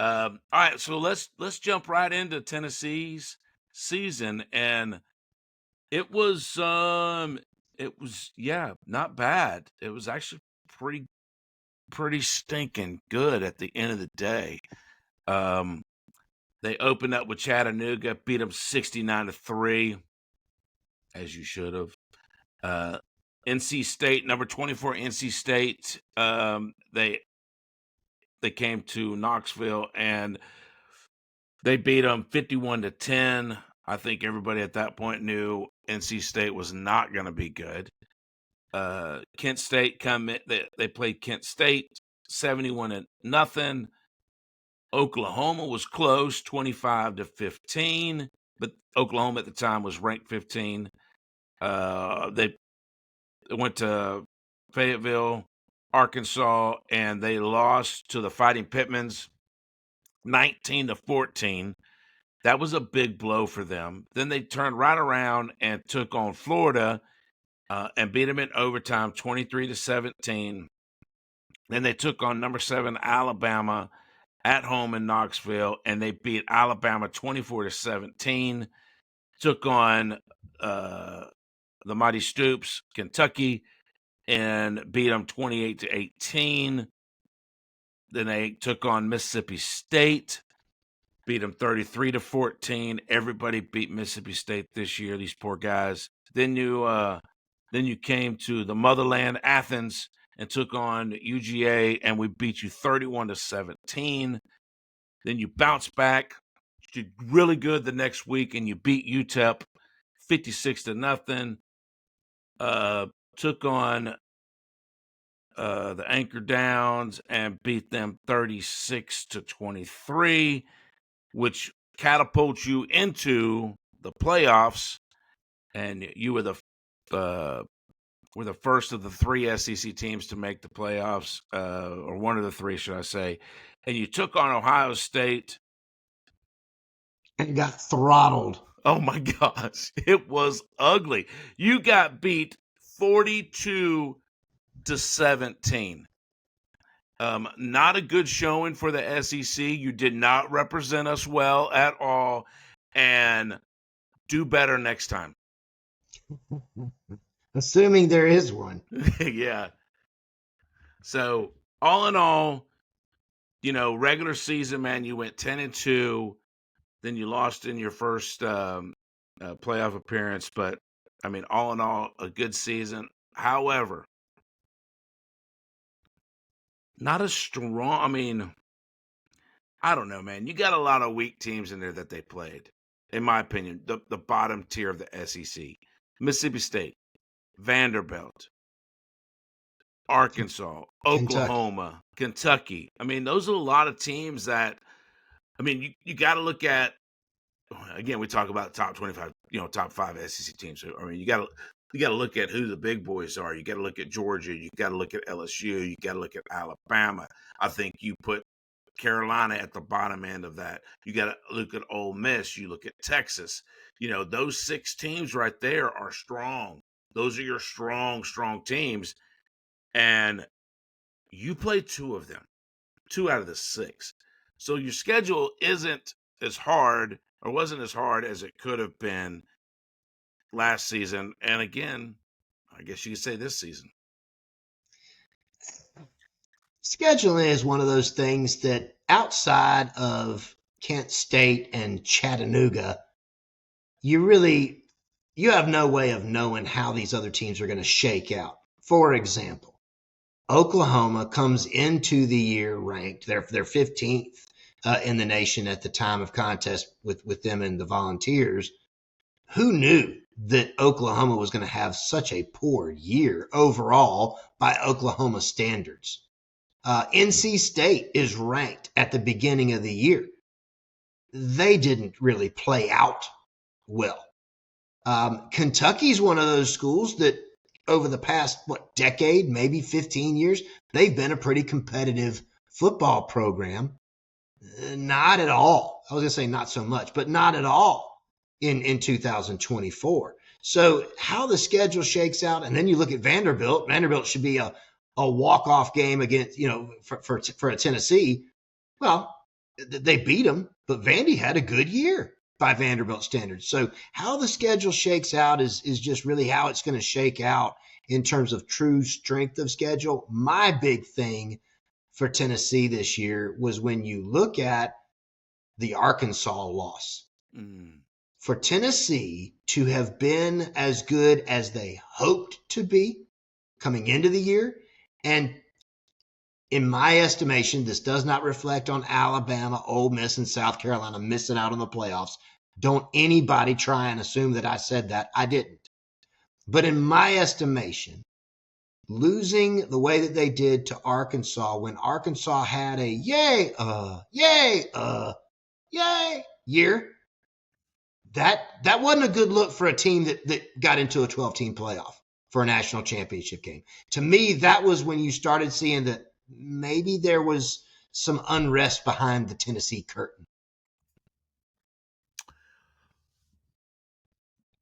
All right, so let's jump right into Tennessee's season, and it was yeah, not bad. It was actually pretty stinking good at the end of the day. Um, they opened up with Chattanooga, beat them 69-3, as you should have. NC State, number 24, NC State. They came to Knoxville and they beat them 51-10. I think everybody at that point knew NC State was not going to be good. Kent State they played Kent State 71-0. Oklahoma was close, 25-15, but Oklahoma at the time was ranked 15. They went to Fayetteville, Arkansas, and they lost to the Fighting Pittmans 19-14. That was a big blow for them. Then they turned right around and took on Florida and beat them in overtime 23-17. Then they took on number 7 Alabama at home in Knoxville, and they beat Alabama 24-17. Took on the Mighty Stoops, Kentucky, and beat them 28-18. Then they took on Mississippi State, beat them 33-14. Everybody beat Mississippi State this year, these poor guys. Then you came to the motherland, Athens, and took on UGA, and we beat you 31-17. Then you bounced back, did really good the next week, and you beat UTEP 56-0. Took on the Anchor Downs and beat them 36-23, which catapults you into the playoffs. And you were the first of the 3 SEC teams to make the playoffs, or one of the 3, should I say. And you took on Ohio State. And got throttled. Oh, my gosh. It was ugly. You got beat 42-17. Not a good showing for the SEC. You did not represent us well at all. And do better next time. Assuming there is one. Yeah. So, all in all, regular season, man, you went 10-2. Then you lost in your first playoff appearance. But, I mean, all in all, a good season. However, not as strong. I mean, I don't know, man. You got a lot of weak teams in there that they played, in my opinion. The bottom tier of the SEC. Mississippi State, Vanderbilt, Arkansas, Oklahoma, Kentucky. I mean, those are a lot of teams that, I mean, you got to look at, again, we talk about top 25, top 5 SEC teams. I mean, you got to look at who the big boys are. You got to look at Georgia. You got to look at LSU. You got to look at Alabama. I think you put Carolina at the bottom end of that. You got to look at Ole Miss. You look at Texas. Those 6 teams right there are strong. Those are your strong teams. And you play 2 of them, 2 out of the 6. So your schedule isn't as hard, or wasn't as hard as it could have been last season. And again, I guess you could say this season. Scheduling is one of those things that outside of Kent State and Chattanooga, you have no way of knowing how these other teams are going to shake out. For example, Oklahoma comes into the year ranked. They're 15th in the nation at the time of contest with them and the Volunteers. Who knew that Oklahoma was going to have such a poor year overall by Oklahoma standards? NC State is ranked at the beginning of the year. They didn't really play out well. Kentucky's one of those schools that over the past, decade, maybe 15 years, they've been a pretty competitive football program. Not at all. I was going to say not so much, but not at all in 2024. So how the schedule shakes out, and then you look at Vanderbilt. Vanderbilt should be a walk-off game against, for a Tennessee. Well, They beat them, but Vandy had a good year by Vanderbilt standards. So how the schedule shakes out is just really how it's going to shake out in terms of true strength of schedule. My big thing for Tennessee this year was when you look at the Arkansas loss. Mm. For Tennessee to have been as good as they hoped to be coming into the year, and in my estimation, this does not reflect on Alabama, Ole Miss, and South Carolina missing out on the playoffs. Don't anybody try and assume that I said that. I didn't. But in my estimation, losing the way that they did to Arkansas when Arkansas had a yay year, that wasn't a good look for a team that got into a 12-team playoff for a national championship game. To me, that was when you started seeing that maybe there was some unrest behind the Tennessee curtain.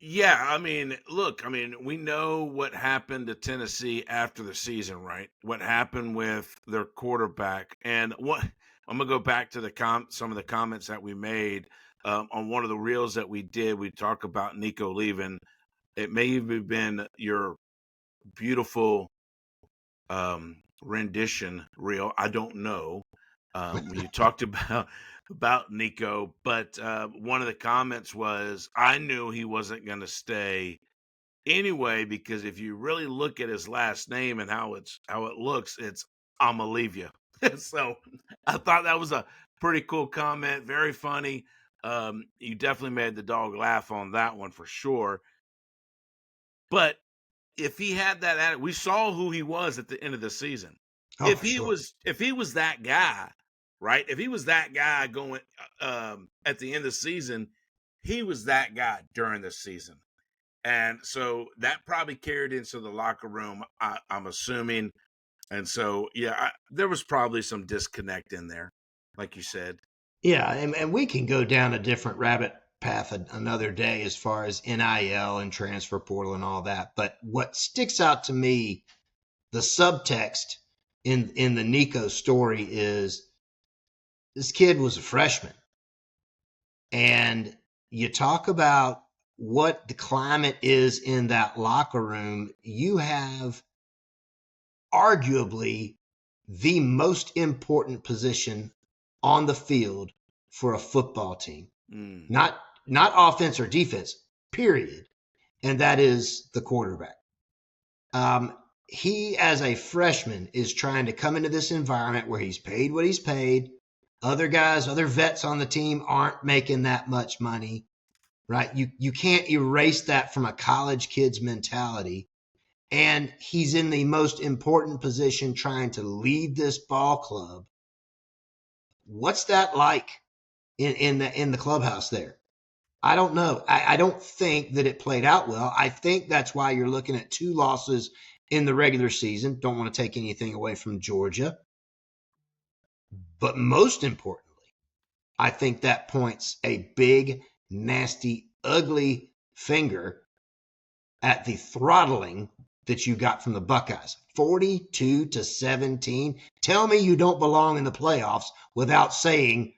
Yeah, I mean, look, I mean, we know what happened to Tennessee after the season, right? What happened with their quarterback, and what I'm gonna go back to some of the comments that we made on one of the reels that we did. We talk about Nico leaving. It may even been your beautiful rendition reel. I don't know. When you talked about Nico, but one of the comments was, I knew he wasn't going to stay anyway, because if you really look at his last name and how it looks, it's Iamaleava. So I thought that was a pretty cool comment, very funny. You definitely made the dog laugh on that one for sure. But if he had that attitude, we saw who he was at the end of the season. Oh, for sure. If he was that guy, right? If he was that guy going at the end of the season, he was that guy during the season. And so that probably carried into the locker room, I'm assuming. And so, yeah, there was probably some disconnect in there, like you said. Yeah, and we can go down a different rabbit path another day as far as NIL and transfer portal and all that. But what sticks out to me, the subtext in the Nico story is this kid was a freshman. And you talk about what the climate is in that locker room. You have arguably the most important position on the field for a football team. Mm. Not offense or defense, period. And that is the quarterback. He, as a freshman, is trying to come into this environment where he's paid what he's paid. Other guys, other vets on the team aren't making that much money, right? You can't erase that from a college kid's mentality. And he's in the most important position trying to lead this ball club. What's that like in the clubhouse there? I don't know. I don't think that it played out well. I think that's why you're looking at 2 losses in the regular season. Don't want to take anything away from Georgia. But most importantly, I think that points a big, nasty, ugly finger at the throttling that you got from the Buckeyes. 42-17. Tell me you don't belong in the playoffs without saying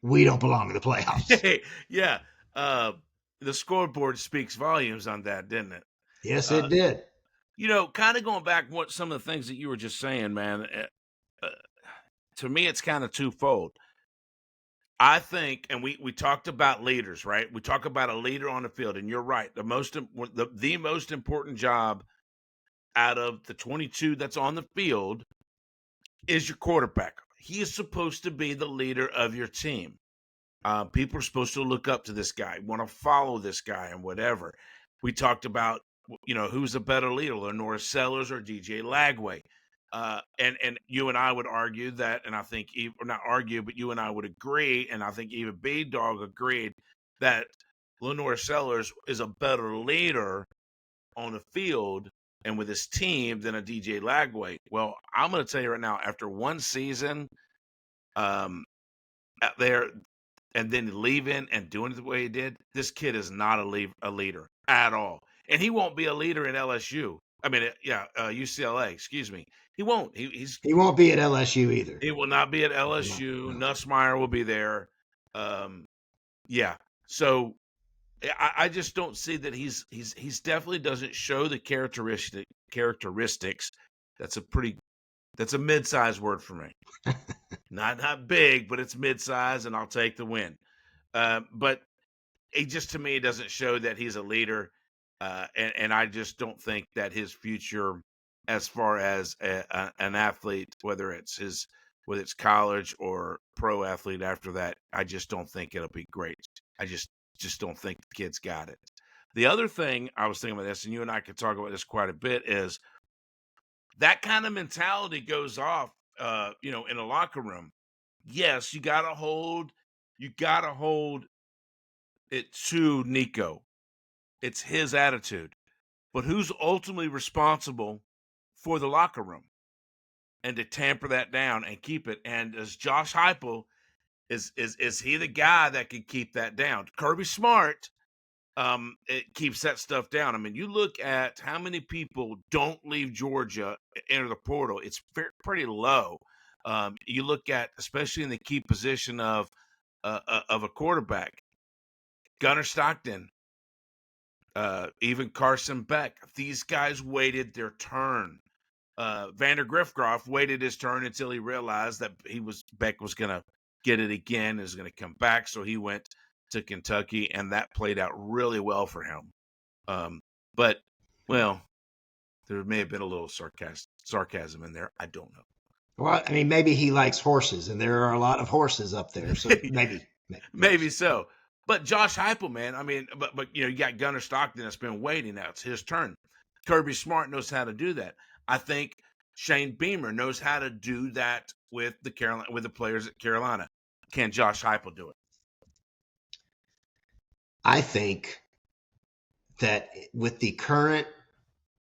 we don't belong in the playoffs. Yeah. The scoreboard speaks volumes on that, didn't it? Yes, it did. You know, kind of going back what some of the things that you were just saying, man. To me, it's kind of twofold. I think, and we talked about leaders, right? We talk about a leader on the field, and you're right. The most important job out of the 22 that's on the field is your quarterback. He is supposed to be the leader of your team. People are supposed to look up to this guy, want to follow this guy, and whatever. We talked about, who's a better leader, Lenora Sellers or DJ Lagway. And you and I would argue that, and I think, or not argue, but you and I would agree, and I think even B Dog agreed that Lenora Sellers is a better leader on the field and with his team than a DJ Lagway. Well, I'm going to tell you right now, after one season out there and then leaving and doing it the way he did, this kid is not a leader at all. And he won't be a leader in LSU. UCLA. Excuse me. He won't. He won't be at LSU either. He will not be at No, LSU. no. Nussmeier will be there. Um, yeah. So I just don't see that he's definitely doesn't show the characteristics. That's a mid-sized word for me. Not big, but it's mid-size, and I'll take the win. But he just, to me, doesn't show that he's a leader, and I just don't think that his future, as far as an athlete, whether it's college or pro athlete after that, I just don't think it'll be great. I just don't think the kid's got it. The other thing I was thinking about this, and you and I could talk about this quite a bit, is that kind of mentality goes off, in a locker room. Yes, you gotta hold it to Nico. It's his attitude. But who's ultimately responsible for the locker room and to tamper that down and keep it? And as Josh Heupel, is he the guy that can keep that down? Kirby Smart, it keeps that stuff down. I mean, you look at how many people don't leave Georgia, enter the portal. It's pretty low. You look at, especially in the key position of a quarterback, Gunnar Stockton, even Carson Beck. These guys waited their turn. Vander Griffgroff waited his turn until he realized that Beck was going to get it again, is going to come back. So he went to Kentucky, and that played out really well for him. But, well, there may have been a little sarcasm in there. I don't know. Well, I mean, maybe he likes horses, and there are a lot of horses up there, so maybe so. But Josh Heupel, man, I mean, but you got Gunnar Stockton that's been waiting. Now it's his turn. Kirby Smart knows how to do that. I think Shane Beamer knows how to do that with the players at Carolina. Can Josh Heupel do it? I think that with the current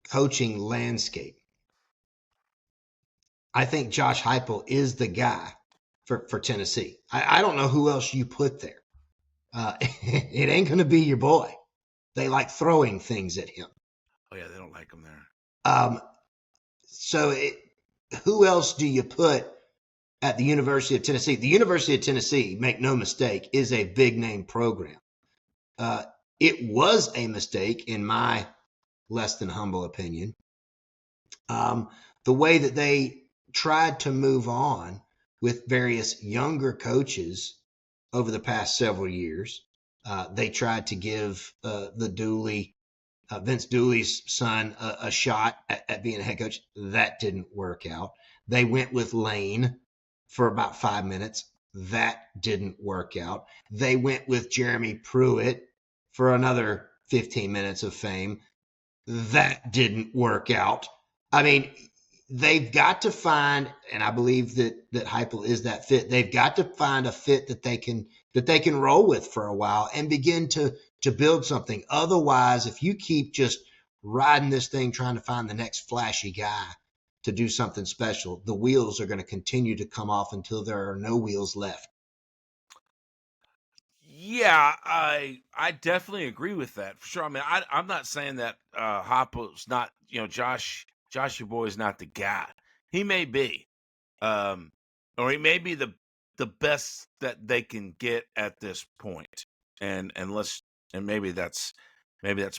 coaching landscape, I think Josh Heupel is the guy for Tennessee. I don't know who else you put there. It ain't going to be your boy. They like throwing things at him. Oh, yeah, they don't like him there. Who else do you put at the University of Tennessee? The University of Tennessee, make no mistake, is a big name program. It was a mistake, in my less than humble opinion, the way that they tried to move on with various younger coaches over the past several years. They tried to give Vince Dooley's son a shot at being a head coach. That didn't work out. They went with Lane for about 5 minutes. That didn't work out. They went with Jeremy Pruitt for another 15 minutes of fame. That didn't work out. I mean, they've got to find, and I believe that Heupel is that fit. They've got to find a fit that they can roll with for a while and begin to build something. Otherwise, if you keep just riding this thing trying to find the next flashy guy to do something special, the wheels are going to continue to come off until there are no wheels left. Yeah, I definitely agree with that for sure. I mean, I'm not saying that Heupel's not, Josh your boy is not the guy. He may be, or he may be the best that they can get at this point. And maybe that's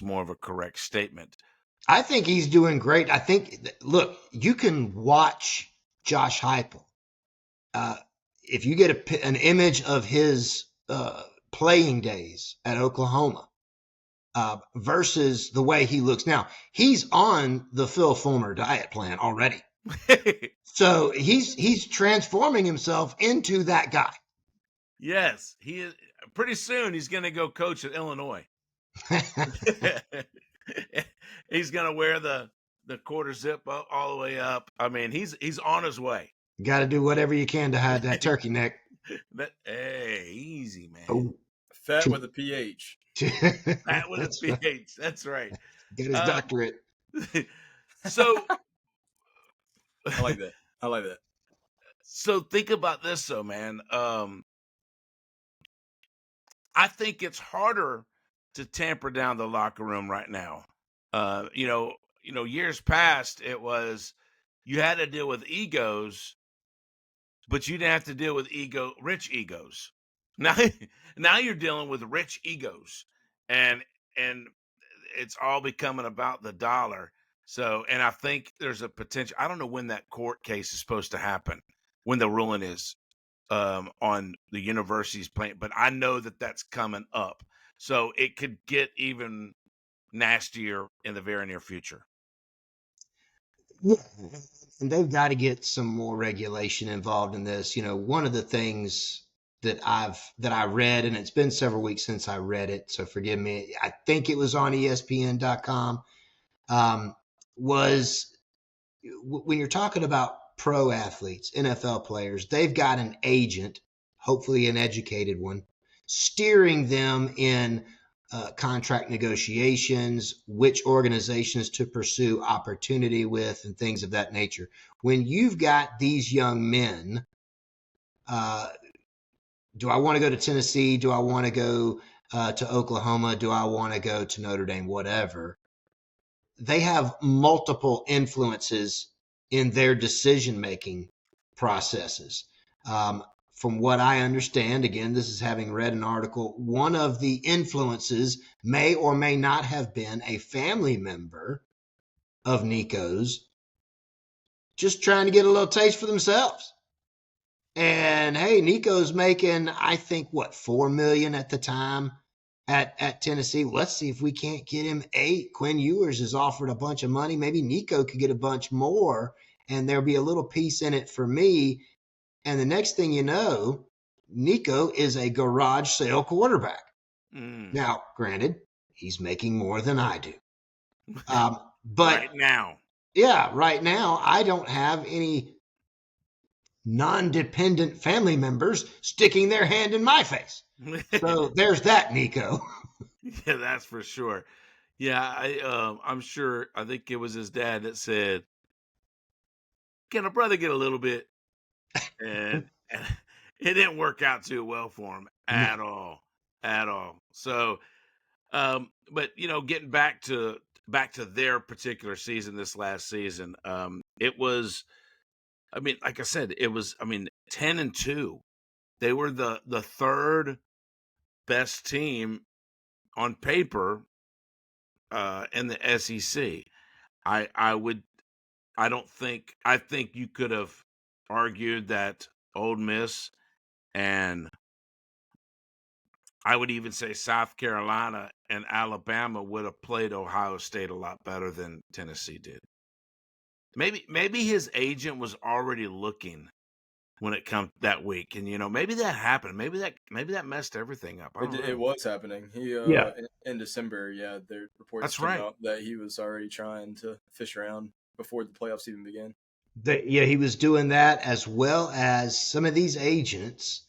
more of a correct statement. I think he's doing great. I think, look, you can watch Josh Heupel. If you get an image of his playing days at Oklahoma versus the way he looks now, he's on the Phil Fulmer diet plan already. So he's transforming himself into that guy. Yes, he is. Pretty soon he's going to go coach at Illinois. He's going to wear the quarter zip all the way up. I mean, he's on his way. Got to do whatever you can to hide that turkey neck. Hey, easy, man. Oh, fat with a PH. Fat with a PH. Right. That's right. Get his doctorate. So I like that. So think about this, though, man. I think it's harder to tamper down the locker room right now. years past, it was you had to deal with egos, but you didn't have to deal with rich egos. Now, now you're dealing with rich egos, and and it's all becoming about the dollar. So, and I think there's a potential. I don't know when that court case is supposed to happen, when the ruling is on the university's plan, but I know that that's coming up. So it could get even nastier in the very near future. Yeah. And they've got to get some more regulation involved in this. One of the things that I read, and it's been several weeks since I read it, so forgive me. I think it was on ESPN.com. Was when you're talking about pro athletes, NFL players, they've got an agent, hopefully an educated one, steering them in contract negotiations, which organizations to pursue opportunity with, and things of that nature. When you've got these young men, do I want to go to Tennessee? Do I want to go to Oklahoma? Do I want to go to Notre Dame? Whatever. They have multiple influences in their decision-making processes. From what I understand, again, this is having read an article, one of the influences may or may not have been a family member of Nico's just trying to get a little taste for themselves. And hey, Nico's making, I think, what, $4 million at the time at Tennessee. Let's see if we can't get him 8. Quinn Ewers has offered a bunch of money. Maybe Nico could get a bunch more, and there'll be a little piece in it for me. And the next thing you know, Nico is a garage sale quarterback. Now, granted, he's making more than I do. But right now, yeah, right now, I don't have any non-dependent family members sticking their hand in my face. So there's that, Nico. Yeah, that's for sure. Yeah, I'm sure. I think it was his dad that said, "Can a brother get a little bit?" And it didn't work out too well for him at all, at all. So, but getting back to their particular season, this last season, it was. I mean, like I said, it was. I mean, 10-2. They were the third best team on paper in the SEC. I think you could have argued that Ole Miss, and I would even say South Carolina and Alabama would have played Ohio State a lot better than Tennessee did. Maybe his agent was already looking when it comes that week, and maybe that happened. Maybe that messed everything up. I don't know. It was happening. He Yeah. in December, the reports That's came right. out that he was already trying to fish around before the playoffs even began. Yeah, he was doing that, as well as some of these agents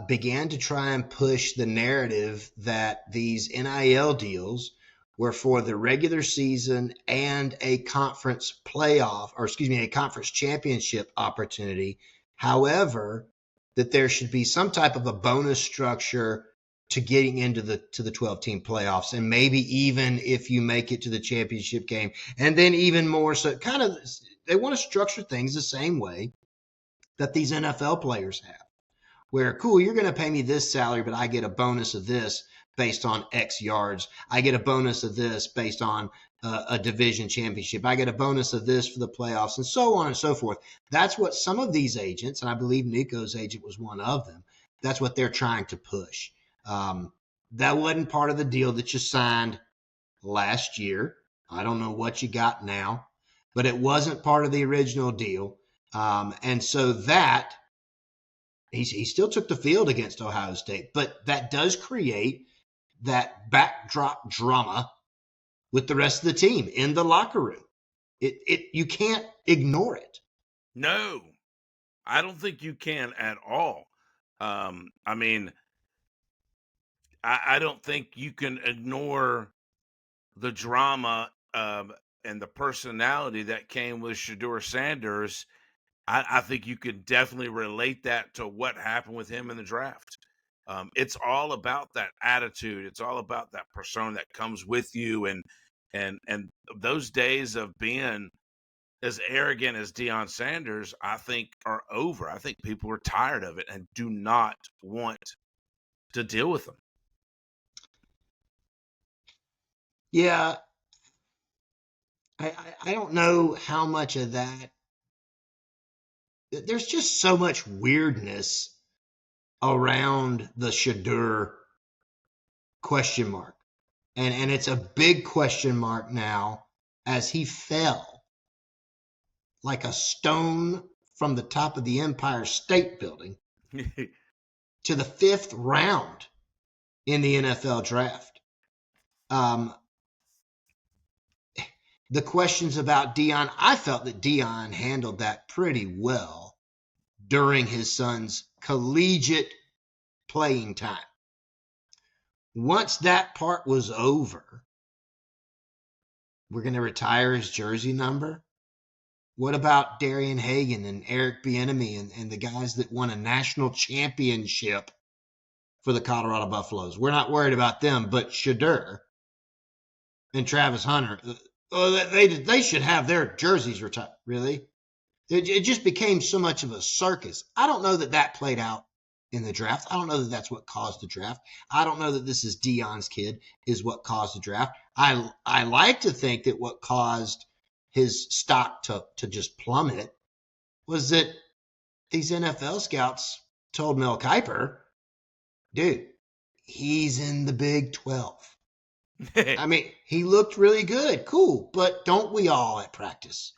began to try and push the narrative that these NIL deals were for the regular season and a conference playoff, or excuse me, a conference championship opportunity. However, that there should be some type of a bonus structure to getting into the 12-team playoffs, and maybe even if you make it to the championship game, and then even more so, kind of they want to structure things the same way that these NFL players have, where, cool, you're going to pay me this salary, but I get a bonus of this based on X yards. I get a bonus of this based on a division championship. I get a bonus of this for the playoffs, and so on and so forth. That's what some of these agents, and I believe Nico's agent was one of them, that's what they're trying to push. That wasn't part of the deal that you signed last year. I don't know what you got now, but it wasn't part of the original deal. And so that he still took the field against Ohio State, but that does create that backdrop drama with the rest of the team in the locker room. You can't ignore it. No, I don't think you can at all. I mean, I don't think you can ignore the drama and the personality that came with Shedeur Sanders. I think you could definitely relate that to what happened with him in the draft. It's all about that attitude. It's all about that persona that comes with you, and And those days of being as arrogant as Deion Sanders, I think, are over. I think people are tired of it and do not want to deal with them. Yeah, I don't know how much of that. There's just so much weirdness around the Shadur question mark. And it's a big question mark now as he fell like a stone from the top of the Empire State Building to the 5th round in the NFL draft. The questions about Deion, I felt that Deion handled that pretty well during his son's collegiate playing time. Once that part was over, we're going to retire his jersey number. What about Darian Hagan and Eric Bieniemy and the guys that won a national championship for the Colorado Buffaloes? We're not worried about them, but Shadur and Travis Hunter, they should have their jerseys retired. Really? It just became so much of a circus. I don't know that played out in the draft. I don't know that that's what caused the draft. I don't know that this is Deion's kid is what caused the draft. I like to think that what caused his stock to just plummet was that these NFL scouts told Mel Kiper, dude, he's in the Big 12. I mean, he looked really good. Cool. But don't we all at practice?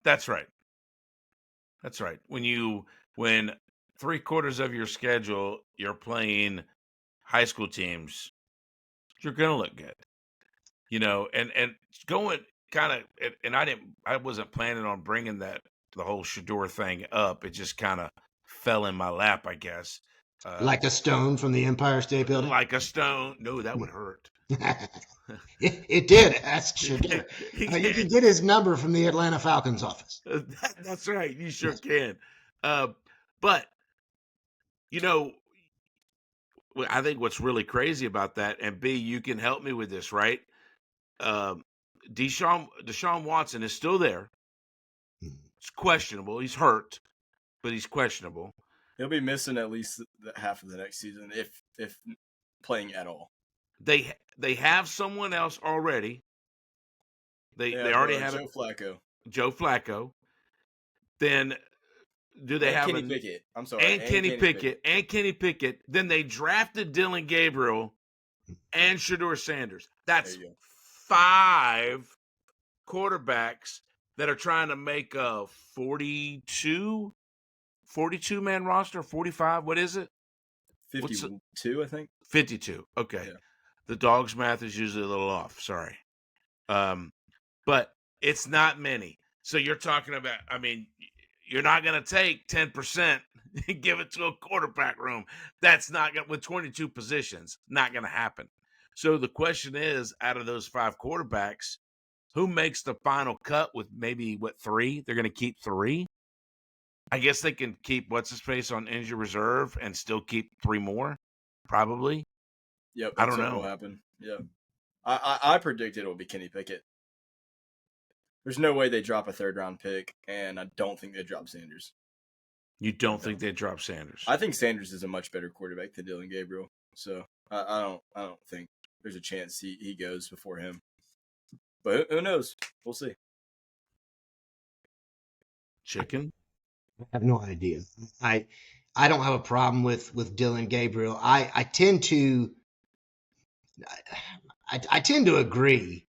That's right. That's right. When 3/4 of your schedule, you're playing high school teams, you're going to look good, and going kind of, and I wasn't planning on bringing the whole Shador thing up. It just kind of fell in my lap, I guess. Like a stone from the Empire State Building? Like a stone. No, that would hurt. It did. Ask Shadur. You can get his number from the Atlanta Falcons office. That's right. You sure can. But, I think what's really crazy about that, and B, you can help me with this, right? Deshaun Watson is still there. It's questionable. He's hurt, but he's questionable. He'll be missing at least half of the next season, if playing at all. They have someone else already. They already have Joe Flacco. Then do they have Kenny Pickett? I'm sorry, and Kenny Pickett. Then they drafted Dylan Gabriel and Shador Sanders. That's 5 quarterbacks that are trying to make a 42 man roster, 45. What is it? 52, I think. 52. Okay. Yeah. The dog's math is usually a little off. Sorry. But it's not many. So you're talking about, you're not going to take 10% and give it to a quarterback room. That's not going to, with 22 positions, not going to happen. So the question is, out of those 5 quarterbacks, who makes the final cut with maybe 3? They're going to keep 3. I guess they can keep what's-his-face on injury reserve and still keep 3 more, probably. Yep, I don't know. What will happen. Yeah, I predicted it will be Kenny Pickett. There's no way they drop a 3rd-round pick, and I don't think they drop Sanders. You don't think they drop Sanders? I think Sanders is a much better quarterback than Dylan Gabriel, so I don't think there's a chance he goes before him. But who knows? We'll see. Chicken? I have no idea. I don't have a problem with Dylan Gabriel. I tend to agree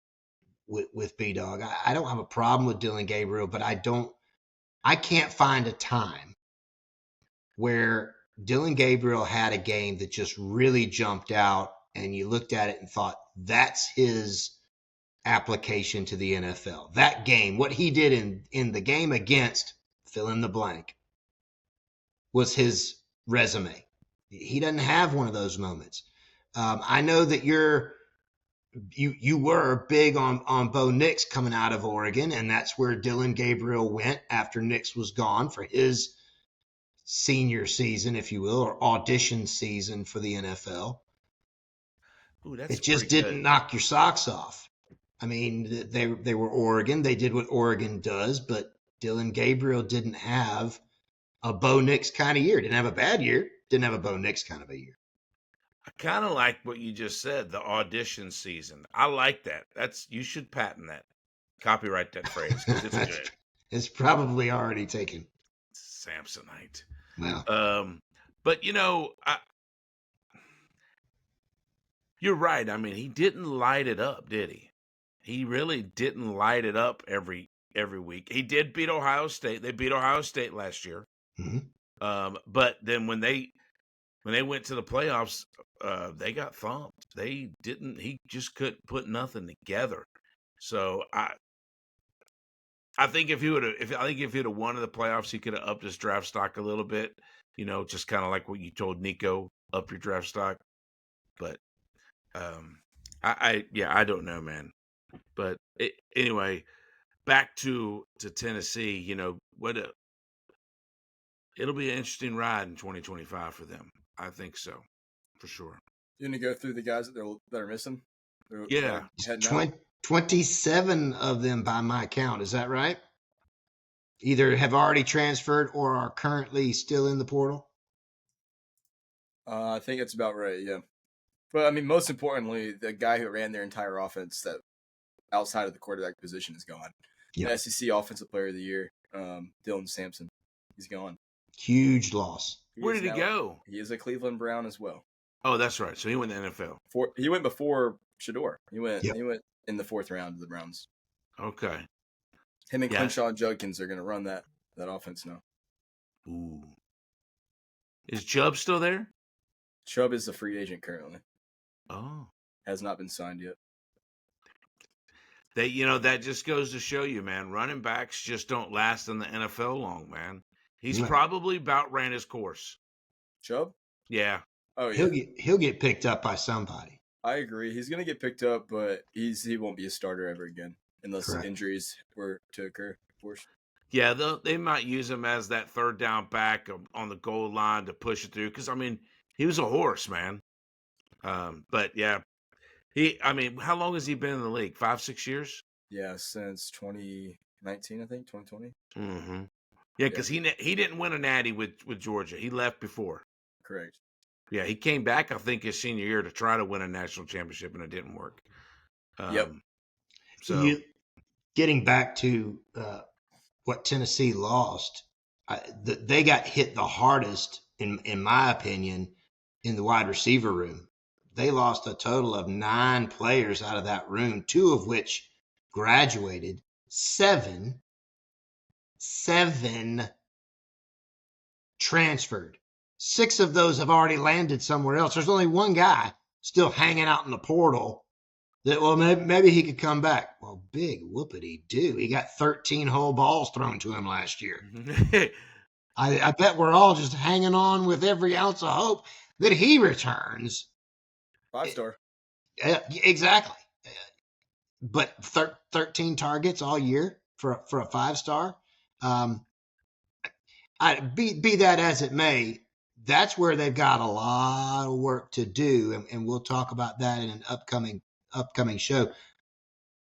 with B-Dog. I don't have a problem with Dylan Gabriel, but I can't find a time where Dylan Gabriel had a game that just really jumped out and you looked at it and thought, that's his application to the NFL. That game, what he did in the game against fill in the blank, was his resume. He doesn't have one of those moments. I know that you were big on Bo Nix coming out of Oregon, and that's where Dylan Gabriel went after Nix was gone for his senior season, if you will, or audition season for the NFL. Ooh, that's it just didn't knock your socks off. I mean, they were Oregon. They did what Oregon does, but Dillon Gabriel didn't have a Bo Nix kind of year. Didn't have a bad year. Didn't have a Bo Nix kind of a year. I kind of like what you just said, the audition season. I like that. You should patent that. Copyright that phrase because it's good. It's probably already taken. Samsonite. Well, but you're right. I mean, he didn't light it up, did he? He really didn't light it up every week. He did beat Ohio State. They beat Ohio State last year. mm-hmm. But then when they went to the playoffs, they got thumped. He just couldn't put nothing together. So I think if he would have won in the playoffs, he could have upped his draft stock a little bit. Just kind of like what you told Nico, up your draft stock. But I don't know, man. But anyway, back to Tennessee. It'll be an interesting ride in 2025 for them. I think so, for sure. You going to go through the guys that are missing? Yeah. 27 of them by my count. Is that right? Either have already transferred or are currently still in the portal? I think that's about right, yeah. But, I mean, most importantly, the guy who ran their entire offense that outside of the quarterback position is gone. Yep. The SEC Offensive Player of the Year, Dylan Sampson, he's gone. Huge loss. Where did he go? He is a Cleveland Brown as well. Oh, that's right. So he went to the NFL. He went before Shedeur. He went in the 4th round of the Browns. Okay. Him and Crenshaw Judkins are going to run that offense now. Ooh. Is Chubb still there? Chubb is a free agent currently. Oh. Has not been signed yet. That just goes to show you, man, running backs just don't last in the NFL long, man. He's probably about ran his course. Chubb? Yeah. Oh, yeah. He'll get picked up by somebody. I agree. He's going to get picked up, but he won't be a starter ever again unless injuries were to occur, of course. Yeah, they might use him as that third down back on the goal line to push it through. Because, I mean, he was a horse, man. But, yeah. How long has he been in the league? 5-6 years? Yeah, since 2019, I think, 2020. Mm-hmm. Yeah, because he didn't win a natty with Georgia. He left before. Correct. Yeah, he came back, I think, his senior year to try to win a national championship, and it didn't work. Yep. So, getting back to what Tennessee lost, they got hit the hardest, in my opinion, in the wide receiver room. They lost a total of 9 players out of that room, 2 of which graduated. 7 transferred. 6 of those have already landed somewhere else. There's only 1 guy still hanging out in the portal that, well, maybe he could come back. Well, big whoopity-doo. He got 13 whole balls thrown to him last year. I bet we're all just hanging on with every ounce of hope that he returns. 5-star. Exactly. But 13 targets all year for a 5-star. Be that as it may, that's where they've got a lot of work to do, and we'll talk about that in an upcoming show.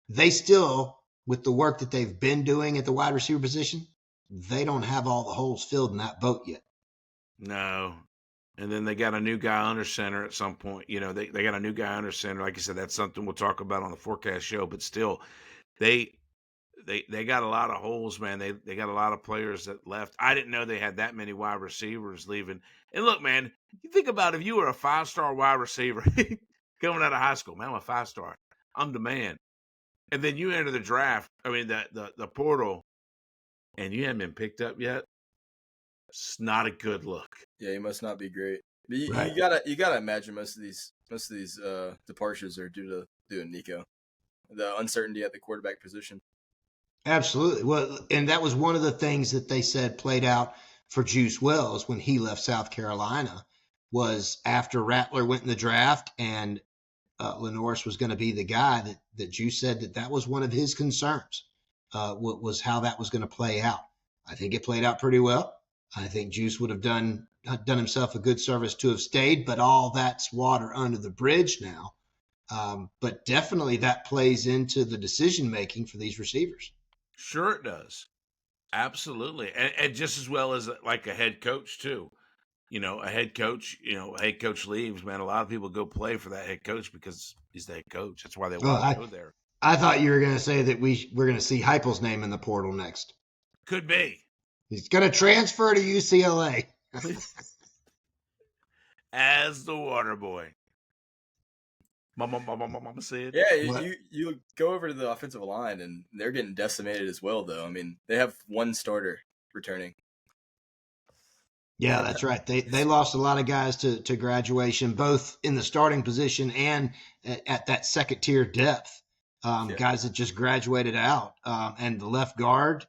They still, with the work that they've been doing at the wide receiver position, they don't have all the holes filled in that boat yet. No. And then they got a new guy under center at some point. They got a new guy under center. Like I said, that's something we'll talk about on the forecast show. But still, they got a lot of holes, man. They got a lot of players that left. I didn't know they had that many wide receivers leaving. And look, man, you think about if you were a 5-star wide receiver coming out of high school, man, I'm a 5-star. I'm the man. And then you enter the draft, the portal, and you haven't been picked up yet. It's not a good look. Yeah, he must not be great. But you Right. gotta imagine most of these departures are due to Nico, the uncertainty at the quarterback position. Absolutely. Well, and that was one of the things that they said played out for Juice Wells when he left South Carolina, was after Rattler went in the draft and Lenoris was going to be the guy that Juice said that was one of his concerns, was how that was going to play out. I think it played out pretty well. I think Juice would have done himself a good service to have stayed, but all that's water under the bridge now. But definitely that plays into the decision making for these receivers. Sure it does. Absolutely. And just as well as like a head coach too. A head coach, head coach leaves, man. A lot of people go play for that head coach because he's the head coach. That's why they Well, want to go there. I thought you were going to say that we're going to see Heupel's name in the portal next. Could be. He's going to transfer to UCLA. As the water boy. Mama said. Yeah, you go over to the offensive line, and they're getting decimated as well, though. I mean, they have one starter returning. Yeah, that's right. They lost a lot of guys to graduation, both in the starting position and at that second tier depth. Guys that just graduated out, and the left guard,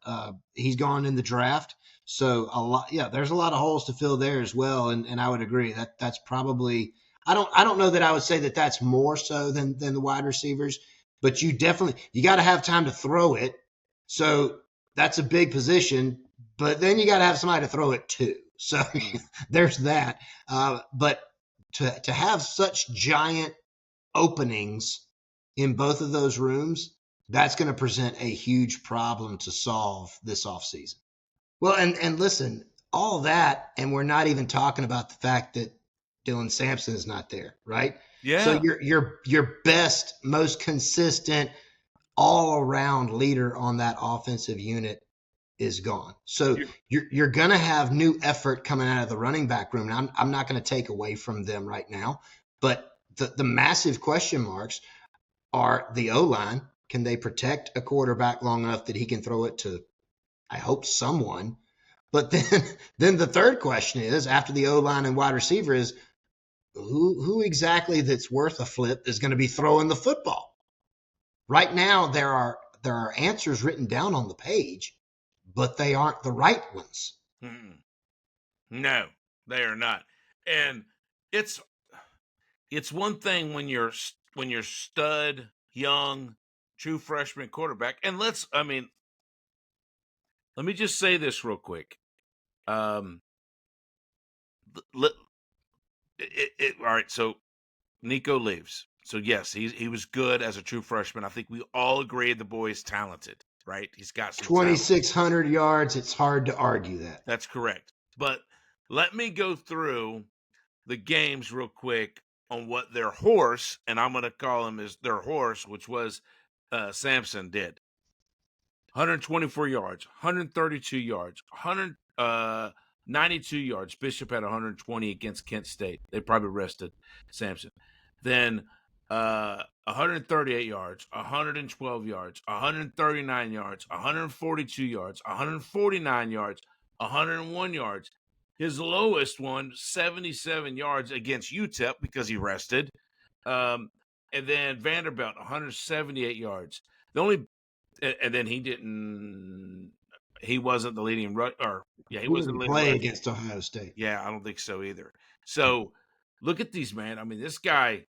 he's gone in the draft. So there's a lot of holes to fill there as well. And I would agree that's probably, I don't know that I would say that that's more so than the wide receivers, but you got to have time to throw it. So that's a big position, but then you got to have somebody to throw it to. So there's that. But to have such giant openings in both of those rooms, that's going to present a huge problem to solve this offseason. Well, and listen, all that, and we're not even talking about the fact that Dylan Sampson is not there, right? Yeah. So your best, most consistent, all-around leader on that offensive unit is gone. So you're going to have new effort coming out of the running back room. Now, I'm not going to take away from them right now, but the massive question marks are the O-line. Can they protect a quarterback long enough that he can throw it to, I hope, someone? But then the third question is, after the O-line and wide receiver, is who exactly that's worth a flip is going to be throwing the football? Right now, there are answers written down on the page, but they aren't the right ones. No, they are not. And it's one thing when you're stud, young, true freshman quarterback. And let me just say this real quick. All right, so Nico leaves. So yes, he was good as a true freshman. I think we all agree the boy is talented, right? He's got some 2,600 yards. It's hard to argue that. That's correct. But let me go through the games real quick on what their horse, and I'm going to call him as their horse, which was Sampson, did. 124 yards, 132 yards, 192 yards. Bishop had 120 against Kent State. They probably rested Sampson. Then 138 yards, 112 yards, 139 yards, 142 yards, 149 yards, 101 yards. His lowest one, 77 yards against UTEP because he rested. And then Vanderbilt, 178 yards. And then he wasn't the leading he wasn't the leading play against Ohio State. Yeah, I don't think so either. So look at these, man. I mean, this guy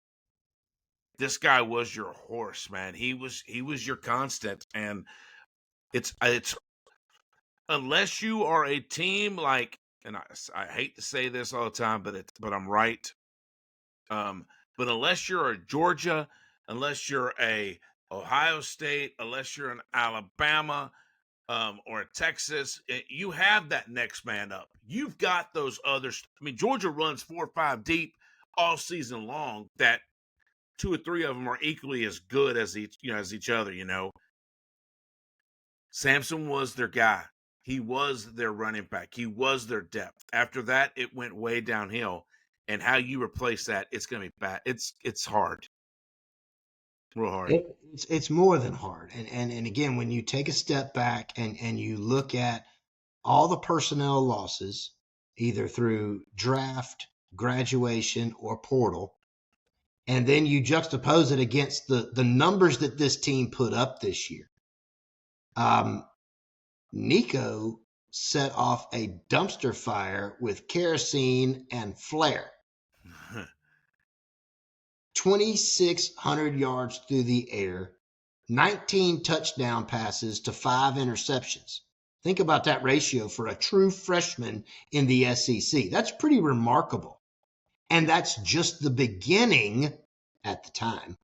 was your horse, man. He was your constant. And it's unless you are a team like, and I hate to say this all the time, but I'm right. But unless you're a Georgia, unless you're a Ohio State, unless you're an Alabama or a Texas, you have that next man up. You've got those others. I mean, Georgia runs 4 or 5 deep all season long. That 2 or 3 of them are equally as good as each other. Sampson was their guy. He was their running back. He was their depth. After that, it went way downhill. And how you replace that, it's going to be bad. It's hard. Real hard. It's more than hard. And again, when you take a step back and you look at all the personnel losses, either through draft, graduation, or portal, and then you juxtapose it against the numbers that this team put up this year. Nico set off a dumpster fire with kerosene and flare. 2,600 yards through the air, 19 touchdown passes to 5 interceptions. Think about that ratio for a true freshman in the SEC. That's pretty remarkable. And that's just the beginning at the time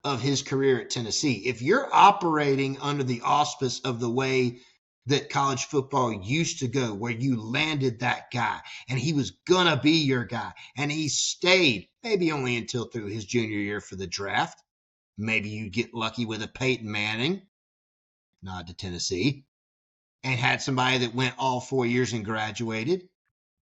of his career at Tennessee. If you're operating under the auspice of the way that college football used to go, where you landed that guy and he was going to be your guy, and he stayed maybe only until through his junior year for the draft. Maybe you get lucky with a Peyton Manning, nod to Tennessee, and had somebody that went all 4 years and graduated.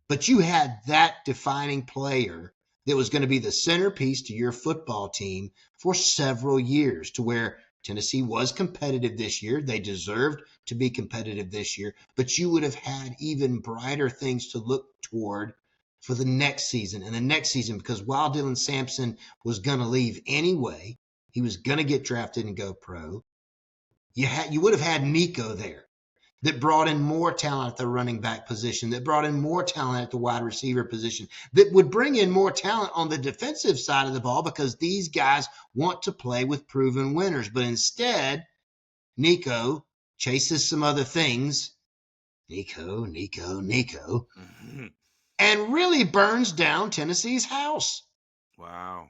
But you had that defining player that was going to be the centerpiece to your football team for several years, to where Tennessee was competitive this year. They deserved to be competitive this year, but you would have had even brighter things to look toward for the next season and the next season, because while Dylan Sampson was going to leave anyway, he was going to get drafted and go pro. You would have had Nico there, that brought in more talent at the running back position, that brought in more talent at the wide receiver position, that would bring in more talent on the defensive side of the ball, because these guys want to play with proven winners. But instead, Nico chases some other things, Nico, Mhm. and really burns down Tennessee's house. Wow.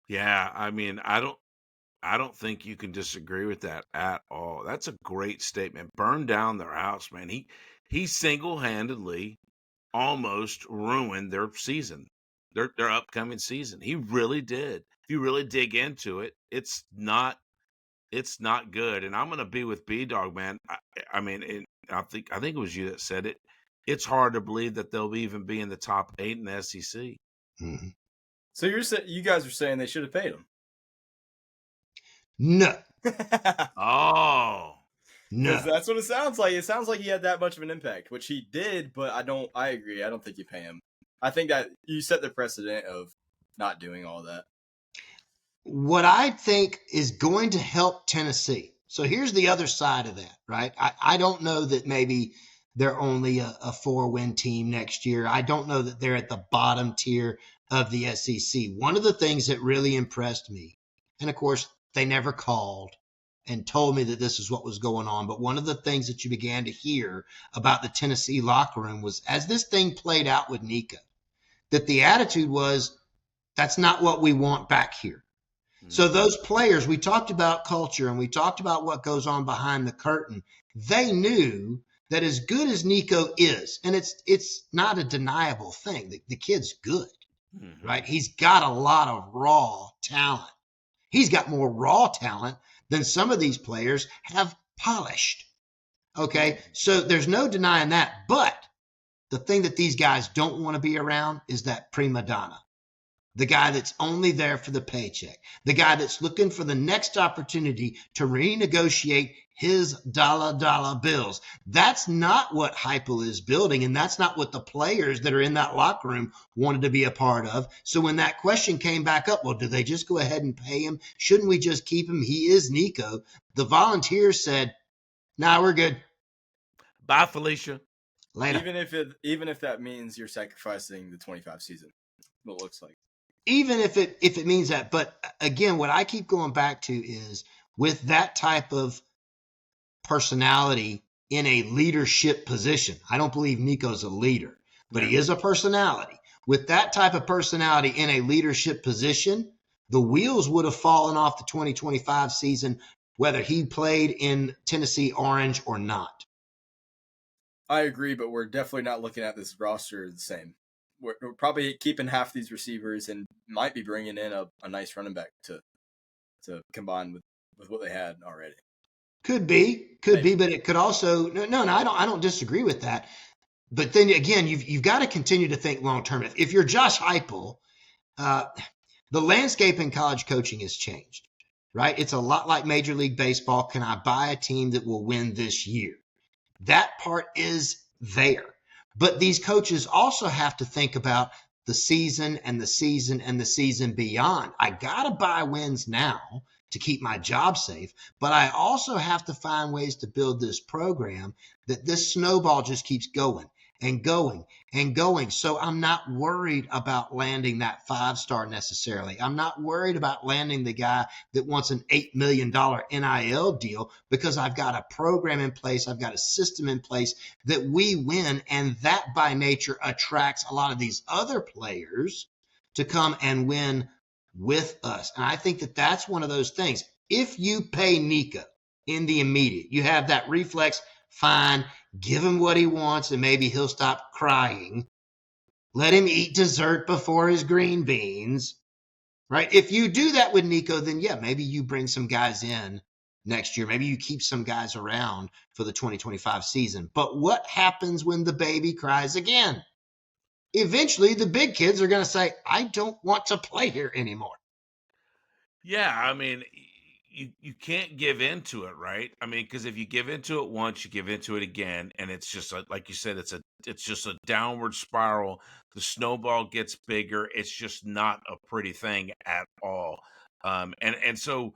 Yeah, I mean, I don't think you can disagree with that at all. That's a great statement. Burn down their house, man. He single-handedly almost ruined their season, their upcoming season. He really did. If you really dig into it, it's not good. And I'm going to be with B-Dog, man. I mean, I think it was you that said it. It's hard to believe that they'll even be in the top 8 in the SEC. Mm-hmm. So you guys are saying they should have paid him? No. Oh. No. That's what it sounds like. It sounds like he had that much of an impact, which he did, but I agree. I don't think you pay him. I think that you set the precedent of not doing all that. What I think is going to help Tennessee. So here's the other side of that, right? I don't know that maybe they're only a 4-win team next year. I don't know that they're at the bottom tier of the SEC. One of the things that really impressed me, and of course, they never called and told me that this is what was going on, but one of the things that you began to hear about the Tennessee locker room was, as this thing played out with Nico, that the attitude was, that's not what we want back here. So those players, we talked about culture and we talked about what goes on behind the curtain. They knew that as good as Nico is, and it's not a deniable thing, the kid's good, right? He's got a lot of raw talent. He's got more raw talent than some of these players have polished. Okay, so there's no denying that. But the thing that these guys don't want to be around is that prima donna. The guy that's only there for the paycheck. The guy that's looking for the next opportunity to renegotiate his dollar bills. That's not what Heupel is building, and that's not what the players that are in that locker room wanted to be a part of. So when that question came back up, well, do they just go ahead and pay him? Shouldn't we just keep him? He is Nico. The Volunteers said, nah, we're good. Bye, Felicia. Later. Even if that means you're sacrificing the 25 season, what it looks like. Even if it means that. But again, what I keep going back to is, with that type of personality in a leadership position, I don't believe Nico's a leader, but he is a personality. With that type of personality in a leadership position, the wheels would have fallen off the 2025 season, whether he played in Tennessee Orange or not. I agree, but we're definitely not looking at this roster the same. We're probably keeping half these receivers and might be bringing in a nice running back to combine with what they had already. Could be, but it could also no. I don't disagree with that. But then again, you've got to continue to think long term. If you're Josh Heupel, the landscape in college coaching has changed, right? It's a lot like Major League Baseball. Can I buy a team that will win this year? That part is there. But these coaches also have to think about the season and the season and the season beyond. I got to buy wins now to keep my job safe, but I also have to find ways to build this program that this snowball just keeps going and going and going. So I'm not worried about landing that 5-star necessarily. I'm not worried about landing the guy that wants an $8 million NIL deal, because I've got a program in place. I've got a system in place that we win. And that by nature attracts a lot of these other players to come and win with us. And I think that that's one of those things. If you pay Nico in the immediate, you have that reflex, fine, give him what he wants and maybe he'll stop crying. Let him eat dessert before his green beans, right? If you do that with Nico, then yeah, maybe you bring some guys in next year. Maybe you keep some guys around for the 2025 season. But what happens when the baby cries again? Eventually, the big kids are going to say, I don't want to play here anymore. Yeah, I mean, you can't give into it, right? I mean, because if you give into it once, you give into it again, and it's just like you said, it's just a downward spiral. The snowball gets bigger. It's just not a pretty thing at all. And so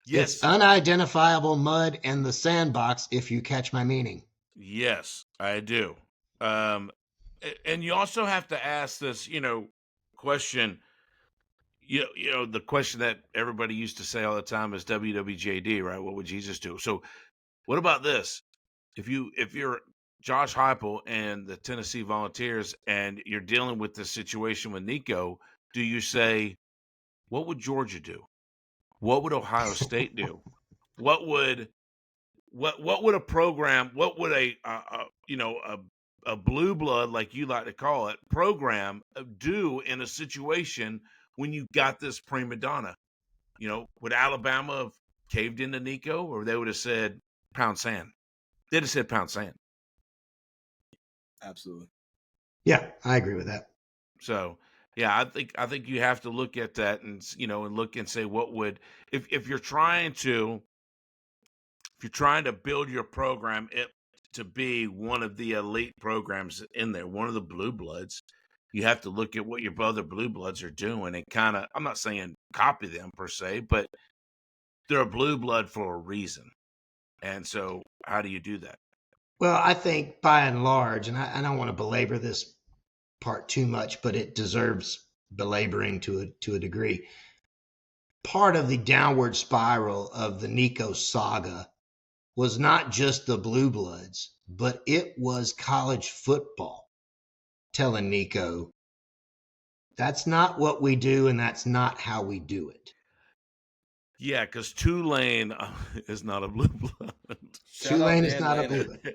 It's yes, unidentifiable mud in the sandbox, if you catch my meaning. yes, I do. And you also have to ask this, question. The question that everybody used to say all the time is WWJD, right? What would Jesus do? So, what about this? If you're Josh Heupel and the Tennessee Volunteers and you're dealing with this situation with Nico, do you say, what would Georgia do? What would Ohio State do? What would a program? What would a blue blood, like you like to call it, program do in a situation when you got this prima donna? Would Alabama have caved into Nico, or they would have said pound sand? They'd have said pound sand. Absolutely. Yeah, I agree with that. So, yeah, I think you have to look at that and look and say what would if you're trying to build your program to be one of the elite programs in there, one of the blue bloods, you have to look at what your other blue bloods are doing and kind of, I'm not saying copy them per se, but they're a blue blood for a reason. And so how do you do that? Well, I think by and large, and I don't want to belabor this part too much, but it deserves belaboring to a degree. Part of the downward spiral of the Nico saga was not just the blue bloods, but it was college football telling Nico, that's not what we do and that's not how we do it. Yeah, because Tulane is not a blue blood. Tulane is not a blue blood.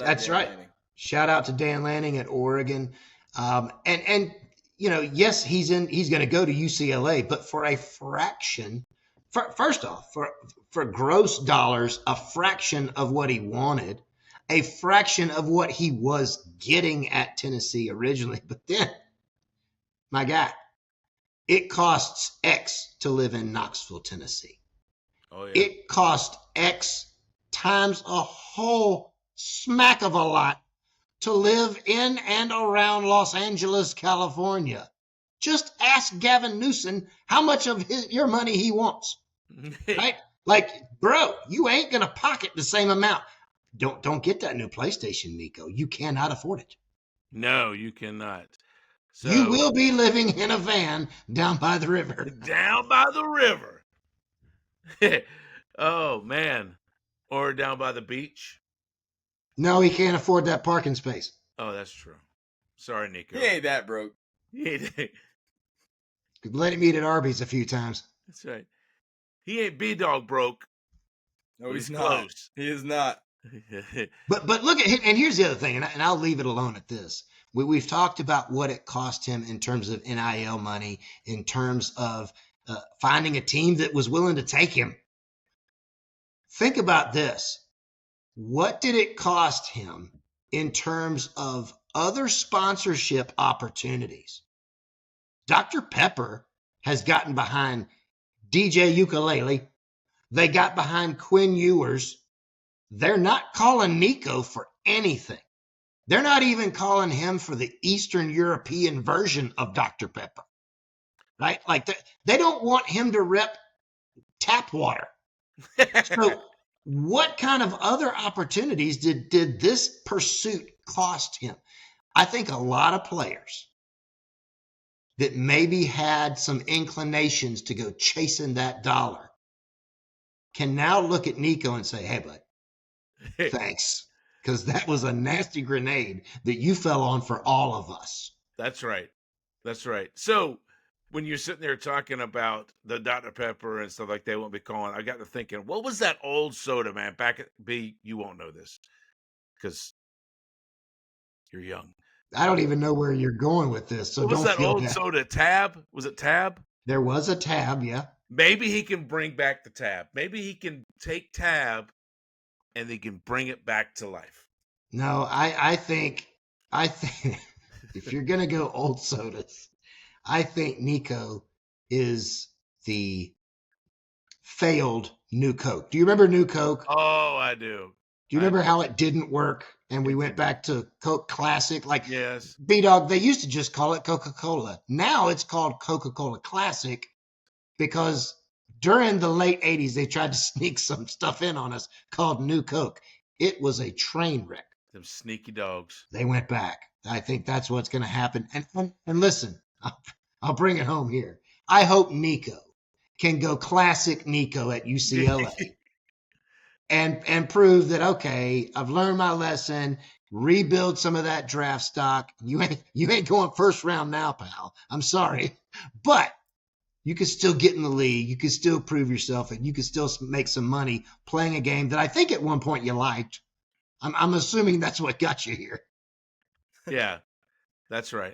That's right. Shout out to Dan Lanning at Oregon. And yes, he's going to go to UCLA, but for a fraction, first off, for gross dollars, a fraction of what he wanted, a fraction of what he was getting at Tennessee originally. But then, my guy, it costs X to live in Knoxville, Tennessee. Oh, yeah. It cost X times a whole smack of a lot to live in and around Los Angeles, California. Just ask Gavin Newsom how much of your money he wants, right? Like, bro, you ain't going to pocket the same amount. Don't get that new PlayStation, Nico. You cannot afford it. No, you cannot. So, you will be living in a van down by the river. Down by the river. Oh, man. Or down by the beach. No, he can't afford that parking space. Oh, that's true. Sorry, Nico. He ain't that broke. Let him eat at Arby's a few times. That's right. He ain't B-Dog broke. No, he's not. Close. He is not. But look at, and here's the other thing, and I'll leave it alone at this. We've talked about what it cost him in terms of NIL money, in terms of finding a team that was willing to take him. Think about this. What did it cost him in terms of other sponsorship opportunities? Dr. Pepper has gotten behind DJ Ukulele. They got behind Quinn Ewers. They're not calling Nico for anything. They're not even calling him for the Eastern European version of Dr. Pepper, right? Like they don't want him to rep tap water. So what kind of other opportunities did this pursuit cost him? I think a lot of players that maybe had some inclinations to go chasing that dollar can now look at Nico and say, hey, bud, thanks. Because that was a nasty grenade that you fell on for all of us. That's right. That's right. So when you're sitting there talking about the Dr. Pepper and stuff like they won't be calling, I got to thinking, what was that old soda, man? Back at B, you won't know this because you're young. I don't even know where you're going with this, so What was don't that feel old bad. soda? Tab? Was it Tab? There was a Tab, yeah. Maybe he can bring back the Tab. Maybe he can take Tab and they can bring it back to life. No, I think if you're gonna go old sodas, I think Nico is the failed New Coke. Do you remember New Coke? Oh, I do. Do you remember how it didn't work and we went back to Coke Classic? Like, yes, B-Dog, they used to just call it Coca-Cola. Now it's called Coca-Cola Classic because during the late 80s, they tried to sneak some stuff in on us called New Coke. It was a train wreck. them sneaky dogs. They went back. I think that's what's going to happen. And listen, I'll bring it home here. I hope Nico can go classic Nico at UCLA and prove that, okay, I've learned my lesson, rebuild some of that draft stock. You ain't going first round now, pal. I'm sorry. But you can still get in the league. You can still prove yourself, and you can still make some money playing a game that I think at one point you liked. I'm assuming that's what got you here. Yeah, that's right.